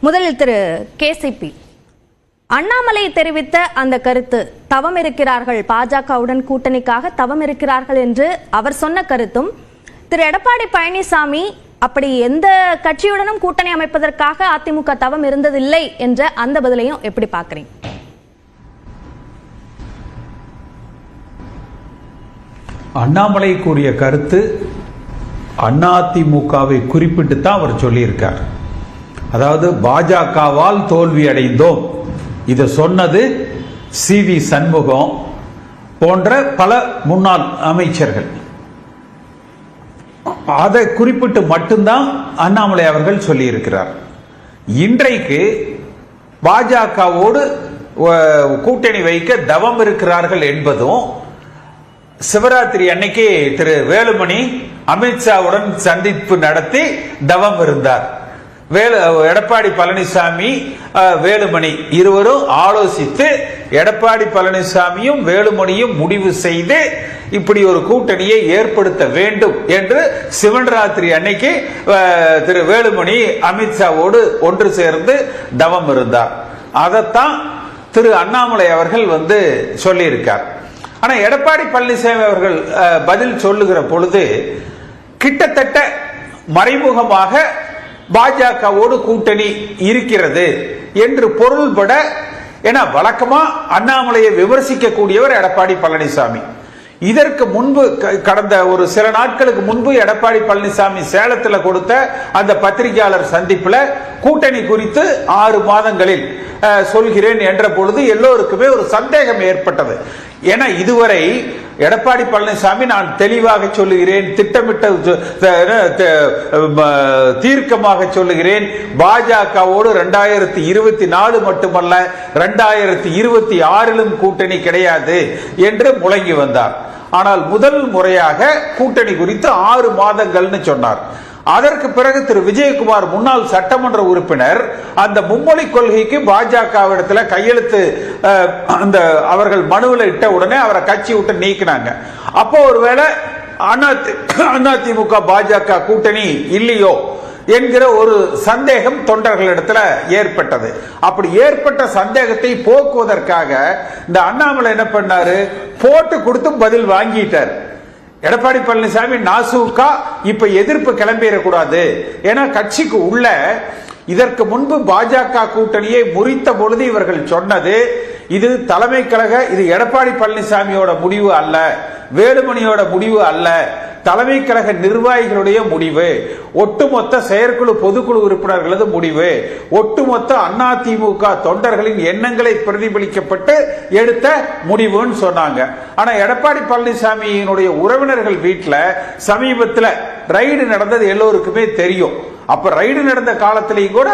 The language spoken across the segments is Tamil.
முதலில் திரு கேசிபி, அண்ணாமலை தெரிவித்த அந்த கருத்து தவம் இருக்கிறார்கள், பாஜகவுடன் கூட்டணிக்காக தவம் இருக்கிறார்கள் என்று அவர் சொன்ன கருத்தும், திரு எடப்பாடி பழனிசாமி அப்படி எந்த கட்சியுடனும் கூட்டணி அமைப்பதற்காக அதிமுக தவம் இருந்ததில்லை என்ற அந்த பதிலையும் எப்படி பார்க்கிறீங்க? அண்ணாமலை கூறிய கருத்து அதிமுகவை குறிப்பிட்டு தான் அவர் சொல்லியிருக்கார். அதாவது பாஜகவால் தோல்வி அடைந்தோம், இதை சொன்னது சி.வி. சண்முகம் போன்ற பல முன்னாள் அமைச்சர்கள். அதை குறிப்பிட்டு மட்டும்தான் அண்ணாமலை அவர்கள் சொல்லியிருக்கிறார். இன்றைக்கு பாஜகவோடு கூட்டணி வைக்க தவம் இருக்கிறார்கள் என்பதும், சிவராத்திரி அன்னைக்கு திரு வேலுமணி அமித்ஷாவுடன் சந்திப்பு நடத்தி தவம் இருந்தார். எடப்பாடி பழனிசாமி வேலுமணி இருவரும் ஆலோசித்து எடப்பாடி பழனிசாமியும் வேலுமணியும் முடிவு செய்து இப்படி ஒரு கூட்டணியை ஏற்படுத்த வேண்டும் என்று சிவராத்திரி அன்னைக்கு திரு வேலுமணி அமித்ஷாவோடு ஒன்று சேர்ந்து தவம் இருந்தார். அதைத்தான் திரு அண்ணாமலை அவர்கள் சொல்லியிருக்கார். ஆனா எடப்பாடி பழனிசாமி அவர்கள் பதில் சொல்லுகிற பொழுது கிட்டத்தட்ட மறைமுகமாக பாஜகவோடு கூட்டணி இருக்கிறது என்று பொருள்பட, என வழக்கமா அண்ணாமலையை விமர்சிக்க கூடியவர் எடப்பாடி பழனிசாமி. இதற்கு முன்பு கடந்த ஒரு சில நாட்களுக்கு முன்பு எடப்பாடி பழனிசாமி சேலத்தில் கொடுத்த அந்த பத்திரிகையாளர் சந்திப்புல கூட்டணி குறித்து 6 மாதங்களில் சொல்கிறேன் என்ற பொழுது எல்லோருக்குமே ஒரு சந்தேகம் ஏற்பட்டது. என இதுவரை எடப்பாடி பழனிசாமி நான் தெளிவாக சொல்லுகிறேன், திட்டமிட்ட தீர்க்கமாக சொல்லுகிறேன், பாஜகவோடு 2024 மட்டுமல்ல 2026 கூட்டணி கிடையாது என்று முழங்கி வந்தார். ஆனால் முதல் முறையாக கூட்டணி குறித்து 6 மாதங்கள்னு சொன்னார். அதற்கு பிறகு திரு விஜயகுமார் முன்னாள் சட்டமன்ற உறுப்பினர் அந்த மும்மொழி கொள்கைக்கு பாஜகவிடத்துல கையெழுத்து அந்த அவர்கள் மனுவில் இட்ட உடனே அவரை கட்சி விட்டு நீக்கினாங்க. அப்போ ஒருவேளை அதிமுக பாஜக கூட்டணி இல்லையோ என்கிற ஒரு சந்தேகம் தொண்டர்களிடத்துல ஏற்பட்டது. அப்படி ஏற்பட்ட சந்தேகத்தை போக்குவதற்காக இந்த அண்ணாமலை என்ன பண்ணாரு, போட்டு கொடுத்து பதில் வாங்கிட்டார். எடப்பாடி பழனிசாமி நாசூக்கா இப்ப எதிர்ப்பு கிளம்பிடக்கூடாது, ஏன்னா கட்சிக்கு உள்ள இதற்கு முன்பு பாஜக கூட்டணியை முறித்த பொழுது இவர்கள் சொன்னது, இது தலைமை கழக, இது எடப்பாடி பழனிசாமியோட முடிவு அல்ல, வேலுமணியோட முடிவு அல்ல, தலைமை கழக நிர்வாகிகளுடைய முடிவு, ஒட்டுமொத்த செயற்குழு பொதுக்குழு உறுப்பினர்களது முடிவு, ஒட்டுமொத்த அதிமுக தொண்டர்களின் எண்ணங்களை பிரதிபலிக்கப்பட்டு எடுத்த முடிவுன்னு சொன்னாங்க. ஆனா எடப்பாடி பழனிசாமியினுடைய உறவினர்கள் வீட்டுல சமீபத்தில் ரைடு நடந்தது எல்லோருக்குமே தெரியும். அப்ப ரைடு நடந்த காலத்திலேயும் கூட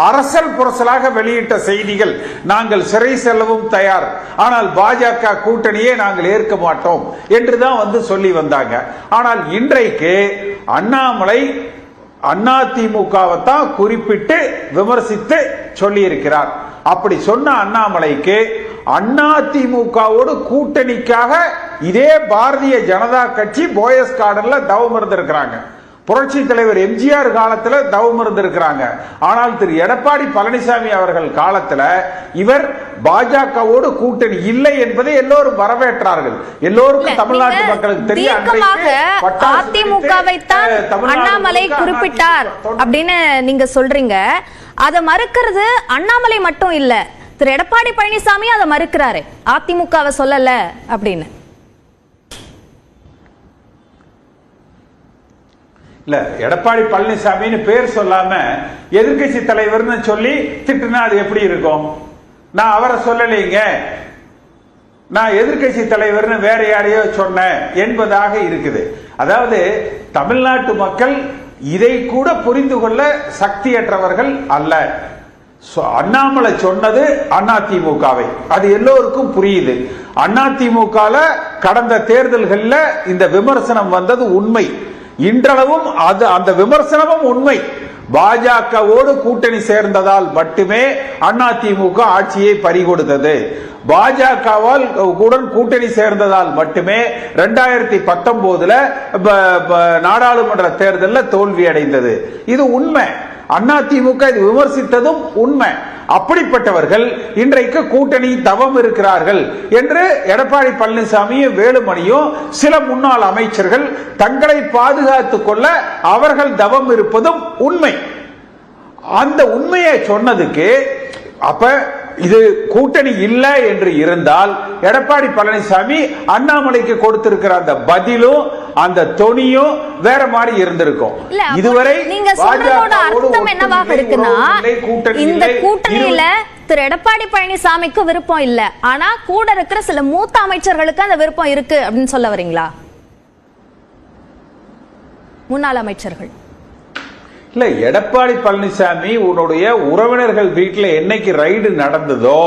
அரசல் புரசலாக வெளியிட்ட செய்திகள், நாங்கள் சிறை செல்லவும் தயார், ஆனால் பாஜக கூட்டணியே நாங்கள் ஏற்க மாட்டோம் என்றுதான் சொல்லி வந்தாங்க. ஆனால் இன்றைக்கு அண்ணாமலை அதிமுகவை தான் குறிப்பிட்டு விமர்சித்து சொல்லி இருக்கிறார். அப்படி சொன்ன அண்ணாமலைக்கு அதிமுகவோடு கூட்டணிக்காக இதே பாரதிய ஜனதா கட்சி போயஸ் கார்டன்ல தவம் இருந்திருக்கிறாங்க. புரட்சி தலைவர் எம்ஜிஆர் காலத்துல தவம் இருந்திருக்கிறாங்க. ஆனால் திரு எடப்பாடி பழனிசாமி அவர்கள் காலத்துல இவர் பாஜகவோடு கூட்டணி இல்லை என்பதை எல்லோரும் வரவேற்றார்கள். எல்லோருக்கும் தமிழ்நாட்டு மக்களுக்கு தெரியும். அதிமுகவை தான் அண்ணாமலை குறிப்பிட்டார் அப்படின்னு நீங்க சொல்றீங்க. அதை மறுக்கிறது அண்ணாமலை மட்டும் இல்ல, திரு எடப்பாடி பழனிசாமி அதை மறுக்கிறாரு, அதிமுகவை சொல்லல அப்படின்னு. இல்ல, எடப்பாடி பழனிசாமின்னு பேர் சொல்லாம எதிர்கட்சி தலைவர்னு சொல்லி திட்டுனா அது எப்படி இருக்கும்? நான் அவரை சொல்லலைங்க, நான் எதிர்கட்சி தலைவர்னு வேற யாரையோ சொன்னேன் என்பதாக இருக்குது. அதாவது தமிழ்நாட்டு மக்கள் இதை கூட புரிந்து கொள்ள சக்தியற்றவர்கள் அல்ல. அண்ணாமலை சொன்னது அதிமுகவை, அது எல்லோருக்கும் புரியுது. அதிமுக கடந்த தேர்தல்களில் இந்த விமர்சனம் வந்தது உண்மை. இன்றளவும் அந்த விமர்சனமும் உண்மை. பாஜகவோடு கூட்டணி சேர்ந்ததால் மட்டுமே அதிமுக ஆட்சியை பறிகொடுத்தது. பாஜகவால் கூட்டணி சேர்ந்ததால் மட்டுமே 2019 நாடாளுமன்ற தேர்தலில் தோல்வி அடைந்தது. இது உண்மை. அதிமுக இது விமர்சித்ததும் உண்மை. அப்படிப்பட்டவர்கள் இன்றைக்கு கூட்டணி தவம் இருக்கிறார்கள் என்று எடப்பாடி பழனிசாமியும் வேலுமணியும் சில முன்னாள் அமைச்சர்கள் தங்களை பாதுகாத்துக் கொள்ள அவர்கள் தவம் இருப்பதும் உண்மை. அந்த உண்மையை சொன்னதுக்கு அப்ப இது கூட்டணி இல்லை என்று இருந்தால் எடப்பாடி பழனிசாமி அண்ணாமலைக்கு கொடுத்திருக்கிற அந்த பதிலும் அந்த தொனியும் வேற மாதிரி இருந்திருக்கும். இதுவரை நீங்க சொல்றதோட அர்த்தம் என்னவாக இருக்குன்னா, இந்த கூட்டணியில திரு எடப்பாடி பழனிசாமிக்கு விருப்பம் இல்ல, ஆனா கூட இருக்கிற சில மூத்த அமைச்சர்களுக்கு அந்த விருப்பம் இருக்கு அப்படின்னு சொல்ல வரீங்களா? முன்னாள் அமைச்சர்கள் இல்ல, எடப்பாடி பழனிசாமி உன்னுடைய உறவினர்கள் வீட்டில் என்னைக்கு ரைடு நடந்ததோ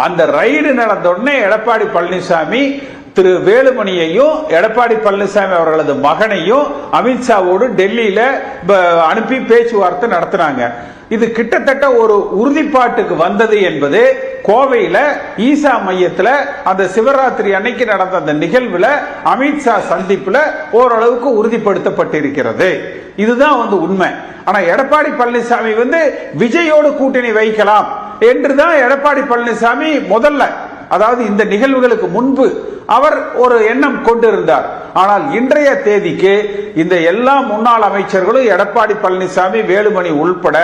அந்த ரைடு நடந்த உடனே எடப்பாடி பழனிசாமி திரு வேலுமணியையும் எடப்பாடி பழனிசாமி அவர்களது மகனையும் அமித்ஷாவோடு டெல்லியில அனுப்பி பேச்சுவார்த்தை நடத்தினாங்க. இது கிட்டத்தட்ட ஒரு உறுதிப்பாட்டுக்கு வந்தது என்பது கோவையில ஈசா மையத்துல அந்த சிவராத்திரி அன்னைக்கு நடந்த அந்த நிகழ்வுல அமித்ஷா சந்திப்புல ஓரளவுக்கு உறுதிப்படுத்தப்பட்டிருக்கிறது. இதுதான் உண்மை. ஆனா எடப்பாடி பழனிசாமி விஜயோடு கூட்டணி வைக்கலாம் என்றுதான் எடப்பாடி பழனிசாமி முதல்ல, அதாவது இந்த நிகழ்வுகளுக்கு முன்பு அவர் ஒரு எண்ணம் கொண்டிருந்தார். ஆனால் இன்றைய தேதிக்கு இந்த எல்லா முன்னாள் அமைச்சர்களும் எடப்பாடி பழனிசாமி வேலுமணி உள்பட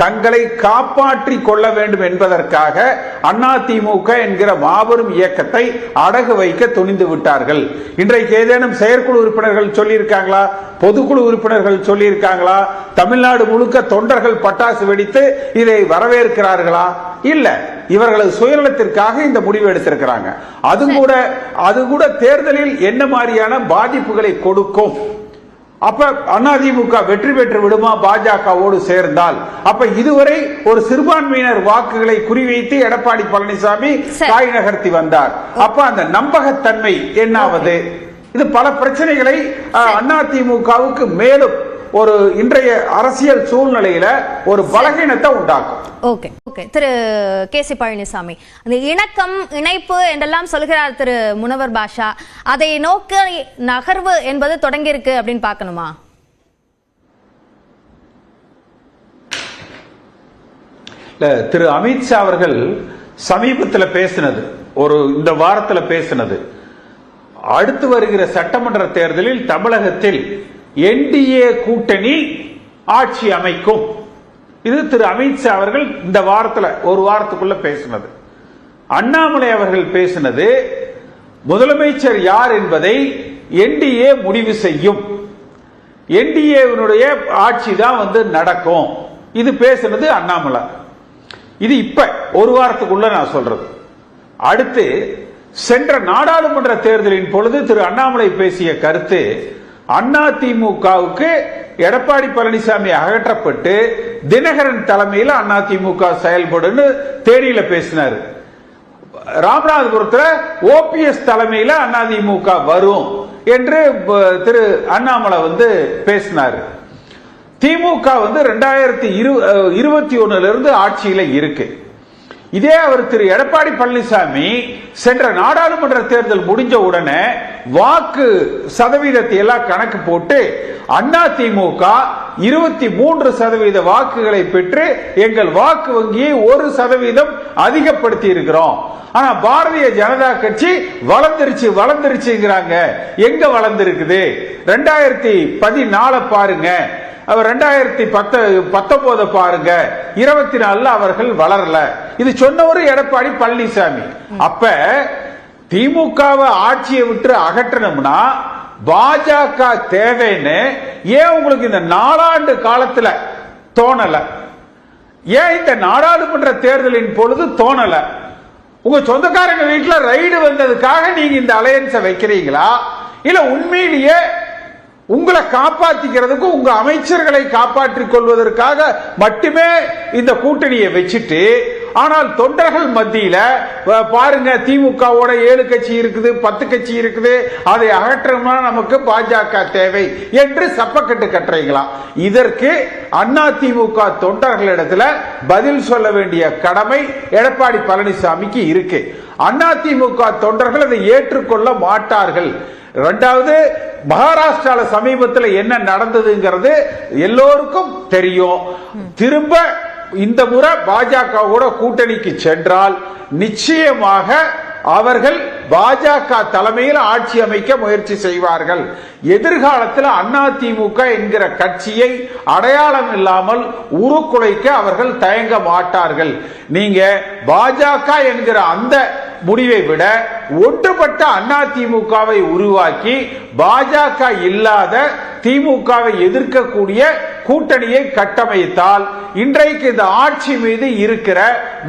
தங்களை காப்பாற்றிக் கொள்ள வேண்டும் என்பதற்காக அதிமுக என்கிற மாபெரும் இயக்கத்தை அடகு வைக்க துணிந்து விட்டார்கள். இன்றைக்கு ஏதேனும் செயற்குழு உறுப்பினர்கள் சொல்லியிருக்காங்களா? பொதுக்குழு உறுப்பினர்கள் சொல்லியிருக்காங்களா? தமிழ்நாடு முழுக்க தொண்டர்கள் பட்டாசு வெடித்து இதை வரவேற்கிறார்களா? இல்ல, இவர்களது சுயநலத்திற்காக இந்த முடிவு எடுத்திருக்கிறாங்க. அது கூட தேர்தலில் என்ன மாதிரியான பாதிப்புகளை கொடுக்கும்? அப்ப அதிமுக வெற்றி பெற்று விடுமா பாஜகவோடு சேர்ந்தால்? அப்ப இதுவரை ஒரு சிறுபான்மையினர் வாக்குகளை குறிவைத்து எடப்பாடி பழனிசாமி காய் நகர்த்தி வந்தார். அப்ப அந்த நம்பகத்தன்மை என்னாவது? இது பல பிரச்சனைகளை அதிமுகவுக்கு மேலும் ஒரு இன்றைய அரசியல் சூழ்நிலையில ஒரு பலகீனத்தை உண்டாக்கும். ஓகே, திரு கே.சி. பழனிசாமி, அந்த இணக்கம் இணைப்பு என்றெல்லாம் சொல்கிறார் திரு முனவர் பாஷா, அதை நோக்க நகர்வு என்பது தொடங்கி இருக்கு அப்படின்னு பார்க்கணுமா? திரு அமித்ஷா அவர்கள் சமீபத்தில் பேசினது, இந்த வாரத்தில் பேசினது, அடுத்து வருகிற சட்டமன்ற தேர்தலில் தமிழகத்தில் என்டிஏ கூட்டணி ஆட்சி அமைக்கும். இது திரு அமித்ஷா அவர்கள் இந்த வாரத்தில் ஒரு வாரத்துக்குள்ள பேசினது. அண்ணாமலை அவர்கள் பேசினது முதலமைச்சர் யார் என்பதை என்டிஏ முடிவு செய்யும், என்டிஏவினுடைய ஆட்சி தான் நடக்கும். இது பேசினது அண்ணாமலை. இது இப்ப ஒரு வாரத்துக்குள்ள நான் சொல்றது. அடுத்து சென்ற நாடாளுமன்ற தேர்தலின் பொழுது திரு அண்ணாமலை பேசிய கருத்து, அதிமுகவுக்கு எடப்பாடி பழனிசாமி அகற்றப்பட்டு தினகரன் தலைமையில் அதிமுக செயல்படும் தேனியில பேசினார். ராமநாதபுரத்தில் ஓபிஎஸ் தலைமையில் அதிமுக வரும் என்று திரு அண்ணாமலை பேசினார். திமுக 2021 இருந்து ஆட்சியில இருக்கு. இதே அவர் திரு எடப்பாடி பழனிசாமி சென்ற நாடாளுமன்ற தேர்தல் முடிஞ்ச உடனே வாக்கு சதவீதத்தை எல்லாம் கணக்கு போட்டு அதிமுக 23% வாக்குகளை பெற்று எங்கள் வாக்கு வங்கியை 1% அதிகப்படுத்தி இருக்கிறோம். ஆனா பாரதிய ஜனதா கட்சி வளர்ந்துருச்சுங்கிறாங்க. எங்க வளர்ந்திருக்குது? 2014 பாருங்க, 2019 பாருங்க, 24 அவர்கள் வளரல. இது சொன்னவர் எடப்பாடி பழனிசாமி. அப்ப திமுகவை ஆட்சியை விட்டு அகற்றணும்னா பாஜக தேவைன்னு ஏன் உங்களுக்கு இந்த 4 ஆண்டு காலத்துல தோணல? ஏன் இந்த நாடாளுமன்ற தேர்தலின் பொழுது தோணல? உங்க சொந்தக்காரங்க வீட்டுல ரைடு வந்ததுக்காக நீங்க இந்த அலையன்ஸை வைக்கிறீங்களா? இல்ல உண்மையிலேயே உங்களை காப்பாற்றிக்கிறதுக்கு உங்க அமைச்சர்களை காப்பாற்றிக் கொள்வதற்காக மட்டுமே இந்த கூட்டணியை வச்சுட்டு, ஆனால் தொண்டர்கள் மத்தியில பாருங்க திமுகவோட 7 கட்சி இருக்குது, 10 கட்சி இருக்குது, அதை அகற்றணும்னா நமக்கு பாஜக தேவை என்று சப்பக்கட்டு கட்டுறீங்களா? இதற்கு அதிமுக தொண்டர்களிடத்துல பதில் சொல்ல வேண்டிய கடமை எடப்பாடி பழனிசாமிக்கு இருக்கு. அதிமுக தொண்டர்கள் அதை ஏற்றுக்கொள்ள மாட்டார்கள். இரண்டாவது, மகாராஷ்டிரால சமீபத்தில் என்ன நடந்ததுங்கிறது எல்லோருக்கும் தெரியும். திரும்ப இந்த முறை பாஜகவோட கூட்டணிக்கு சென்றால் நிச்சயமாக அவர்கள் பாஜக தலைமையில் ஆட்சி அமைக்க முயற்சி செய்வார்கள். எதிர்காலத்தில் அதிமுக என்கிற கட்சியை அடையாளம் இல்லாமல் உருக்குலைக்க அவர்கள் தயங்க மாட்டார்கள். நீங்க பாஜக என்கிற அந்த முடிவை விட ஒன்றுபட்ட அதிமுகவை உருவாக்கி பாஜக இல்லாத திமுகவை எதிர்க்கக்கூடிய கூட்டணியை கட்டமைத்தால் இன்றைக்கு இந்த ஆட்சி மீது இருக்கிற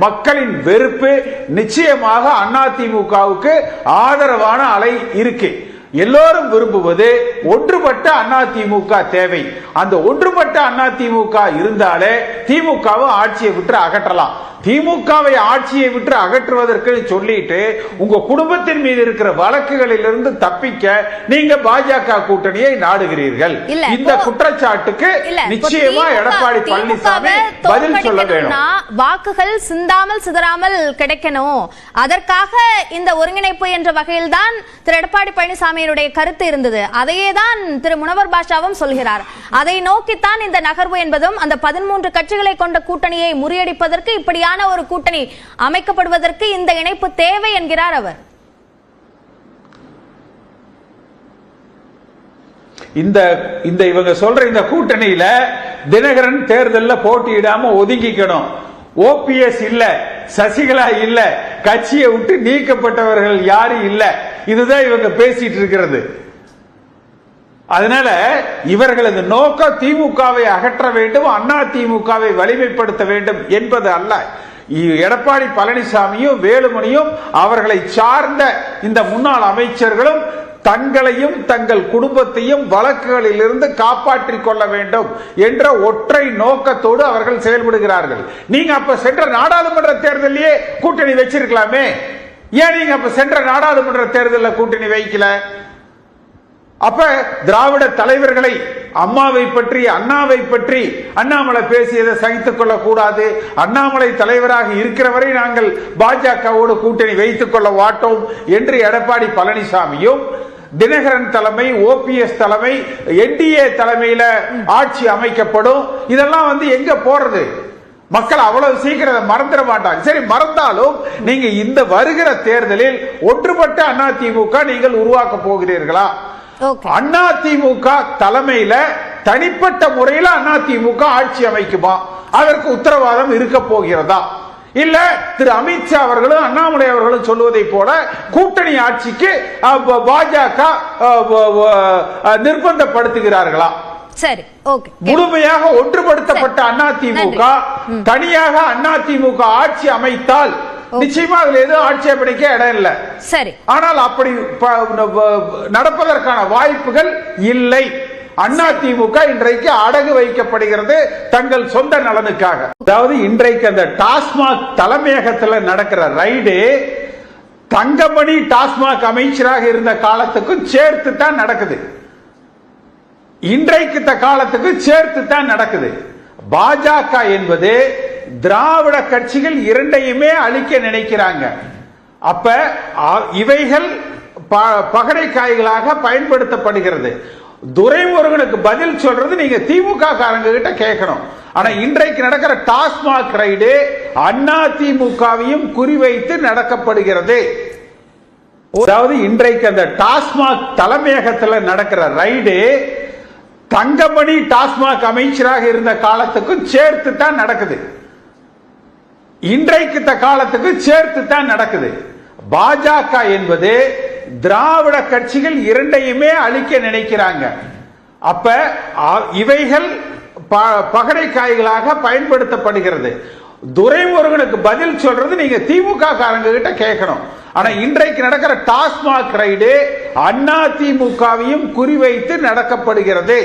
மக்களின் வெறுப்பு நிச்சயமாக அதிமுகவுக்கு ஆதரவான அலை இருக்கு. எல்லோரும் விரும்புவது ஒன்றுபட்ட அதிமுக தேவை. அந்த ஒன்றுபட்ட அதிமுக இருந்தாலே திமுகவை ஆட்சியை விட்டு அகற்றலாம். திமுகவை ஆட்சியை விட்டு அகற்றுவதற்கு சொல்லிட்டு உங்க குடும்பத்தின் மீது இருக்கிற வழக்குகளில் இருந்து தப்பிக்க நீங்க பாஜக கூட்டணியை நாடுகிறீர்கள். இந்த குற்றச்சாட்டுக்கு நிச்சயமா எடப்பாடி பழனிசாமி பதில் சொல்ல வேணும். வாக்குகள் சிந்தாமல் சிதறாமல் கிடைக்கணும், அதற்காக இந்த ஒருங்கிணைப்பு என்ற வகையில் தான் திரு எடப்பாடி பழனிசாமியினுடைய கருத்து இருந்தது. அதையே தான் திரு முனவர் பாஷாவும் சொல்கிறார். அதை நோக்கித்தான் இந்த நகர்வு என்பதும் அந்த 13 கட்சிகளை கொண்ட கூட்டணியை முறியடிப்பதற்கு இப்படியான ஒரு கூட்டணி அமைக்கப்படுவதற்கு இந்த இணைப்பு தேவை என்கிறார் அவர். இந்த இவங்க சொல்ற இந்த கூட்டணியில தினகரன் தேர்தலில் போட்டியிடாம ஒதுங்கிக்கணும். ஓபிஎஸ் இல்ல, சசிகலா இல்ல, கட்சியை விட்டு நீக்கப்பட்டவர்கள் யாரும் இல்ல. இதுதான் இவங்க பேசிட்டு இருக்கிறது. அதனால இவர்களது நோக்கம் திமுகவை அகற்ற வேண்டும், அதிமுகவை வலிமைப்படுத்த வேண்டும் என்பது அல்ல. எடப்பாடி பழனிசாமியும் வேலுமணியும் அவர்களை சார்ந்த இந்த முன்னாள் அமைச்சர்களும் தங்களையும் தங்கள் குடும்பத்தையும் வழக்குகளில் இருந்து காப்பாற்றிக் கொள்ள வேண்டும் என்ற ஒற்றை நோக்கத்தோடு அவர்கள் செயல்படுகிறார்கள். நீங்க அப்ப சென்ற நாடாளுமன்ற தேர்தலிலே கூட்டணி வச்சிருக்கலாமே, ஏன் நீங்க அப்ப சென்ற நாடாளுமன்ற தேர்தலில் கூட்டணி வைக்கல? அப்ப திராவிட தலைவர்களை, அம்மாவை பற்றி, அண்ணாவை பற்றி அண்ணாமலை பேசியதை சகித்துக் கொள்ள கூடாது. அண்ணாமலை தலைவராக இருக்கிறவரை நாங்கள் பாஜகவோடு கூட்டணி வைத்துக் கொள்ள மாட்டோம் என்று எடப்பாடி பழனிசாமியும், தினகரன் தலைமை, ஓபிஎஸ் தலைமை, என்டிஏ தலைமையில ஆட்சி அமைக்கப்படும். இதெல்லாம் எங்க போறது? மக்கள் அவ்வளவு சீக்கிரம் மறந்துட மாட்டாங்க. சரி, மறந்தாலும் நீங்க இந்த வருகிற தேர்தலில் ஒன்றுபட்ட அதிமுக நீங்கள் உருவாக்க போகிறீர்களா? அதிமுக தலைமையில தனிப்பட்ட முறையில் அதிமுக ஆட்சி அமைக்குமா? அதற்கு உத்தரவாதம் இருக்க போகிறதா? இல்ல திரு அமித்ஷா அவர்களும் அண்ணாமலை அவர்களும் சொல்வதை போல கூட்டணி ஆட்சிக்கு பாஜக நிர்பந்தப்படுத்துகிறார்களா? சரி, ஓகே. முழுமையாக ஒன்றுபடுத்தப்பட்ட அதிமுக தனியாக அதிமுக ஆட்சி அமைத்தால் நிச்சயமா அதுல எதுவும் ஆட்சேபனைக்க இடம் இல்லை. சரி, ஆனால் அப்படி நடப்பதற்கான வாய்ப்புகள் இல்லை. அதிமுக இன்றைக்கு அடகு வைக்கப்படுகிறது தங்கள் சொந்த நலனுக்காக. அதாவது இன்றைக்கு அந்த டாஸ்மாக் தலைமையகத்தில் நடக்கிற ரைடு தங்கமணி டாஸ்மாக் அமைச்சராக இருந்த காலத்துக்கும் சேர்த்து தான் நடக்குது. இன்றைக்கு காலத்துக்கு சேர்த்து தான் நடக்குது. பாஜக என்பது திராவிட கட்சிகள் இரண்டையுமே அழிக்க நினைக்கிறாங்க. அப்ப இவைகள் பகடை காய்களாக பயன்படுத்தப்படுகிறது. துரைமுருகனுக்கு பதில் சொல்றது நீங்க திமுக காரங்க கிட்ட கேட்கணும். ஆனா இன்றைக்கு நடக்கிற டாஸ்மாக் ரைடு அதிமுகவையும் குறிவைத்து நடக்கப்படுகிறது. அதாவது இன்றைக்கு அந்த டாஸ்மாக் தலைமையகத்தில் நடக்கிற ரைடு தங்கமணி டாஸ்மாக் அமைச்சராக இருந்த காலத்துக்கும் சேர்த்து தான் நடக்குது. இன்றைக்கு காலத்துக்கு சேர்த்து தான் நடக்குது. பாஜக என்பது திராவிட கட்சிகள் இரண்டையுமே அழிக்க நினைக்கிறாங்க. அப்ப இவைகள் பகடை காய்களாக பயன்படுத்தப்படுகிறது. துரைமுருகனுக்கு பதில் சொல்றது நீங்க திமுக காரங்க கிட்ட கேட்கணும். ஆனா இன்றைக்கு நடக்கிற டாஸ்மாக் ரைடு அதிமுகவையும் குறிவைத்து நடக்கப்படுகிறது.